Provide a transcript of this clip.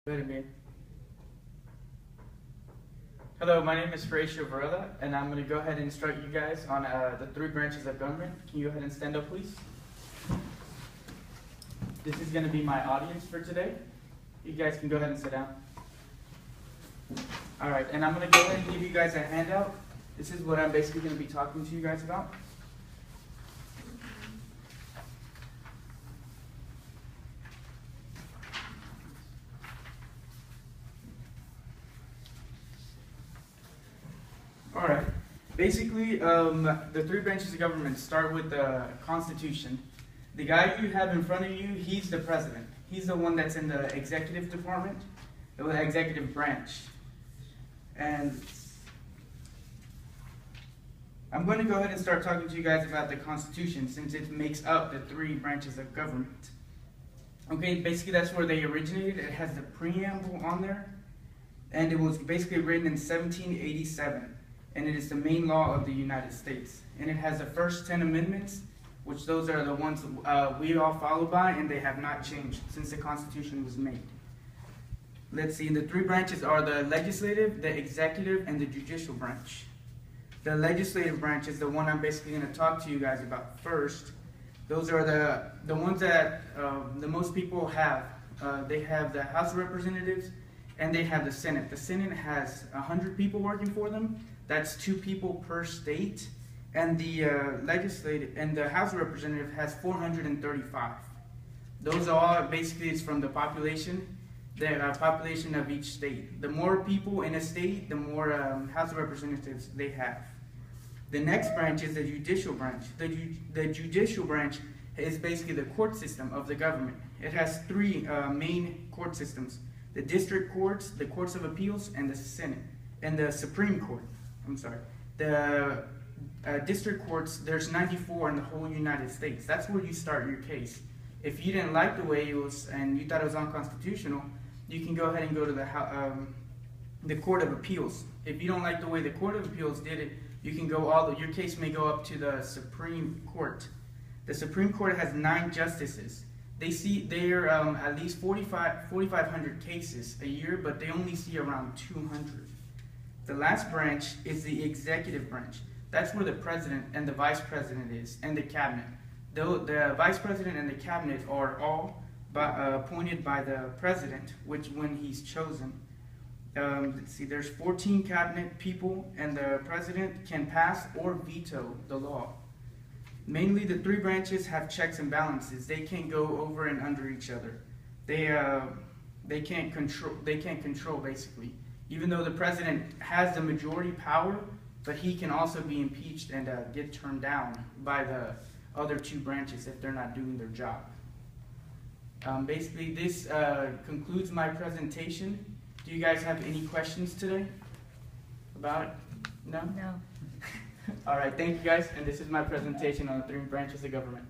Go ahead, Amir. Hello, my name is Horatio Varela, and I'm going to go ahead and instruct you guys on the 3 branches of government. Can you go ahead and stand up, please? This is going to be my audience for today. You guys can go ahead and sit down. All right, and I'm going to go ahead and give you guys a handout. This is what I'm basically going to be talking to you guys about. All right. Basically, the 3 branches of government start with the Constitution. The guy you have in front of you, he's the president. He's the one that's in the executive department, the executive branch. And I'm going to go ahead and start talking to you guys about the Constitution since it makes up the 3 branches of government. Okay, basically that's where they originated. It has the preamble on there, and it was basically written in 1787. And it is the main law of the United States. And it has the first 10 amendments, which those are the ones we all follow by, and they have not changed since the Constitution was made. Let's see, the 3 branches are the legislative, the executive, and the judicial branch. The legislative branch is the one I'm basically going to talk to you guys about first. Those are the ones that the most people have. They have the House of Representatives, and they have the Senate. The Senate has 100 people working for them. That's 2 people per state, and the legislative and the House of Representatives has 435. Those are all basically it's from the population of each state. The more people in a state, the more House of Representatives they have. The next branch is the judicial branch. The judicial branch is basically the court system of the government. It has 3 main court systems: the district courts, the courts of appeals, and the Senate, and the Supreme Court. The district courts, there's 94 in the whole United States. That's where you start your case. If you didn't like the way it was and you thought it was unconstitutional, you can go ahead and go to the Court of Appeals. If you don't like the way the Court of Appeals did it, you can go your case may go up to the Supreme Court. The Supreme Court has 9 justices. They're at least 4,500 cases a year, but they only see around 200. The last branch is the executive branch. That's where the president and the vice president is, and the cabinet. The vice president and the cabinet are all appointed by the president, when he's chosen. Let's see, there's 14 cabinet people, and the president can pass or veto the law. Mainly, the 3 branches have checks and balances. They can't go over and under each other. They can't control basically. Even though the president has the majority power, but he can also be impeached and get turned down by the other 2 branches if they're not doing their job. Basically, this concludes my presentation. Do you guys have any questions today about it? No? No. All right, thank you guys, and this is my presentation on the 3 branches of government.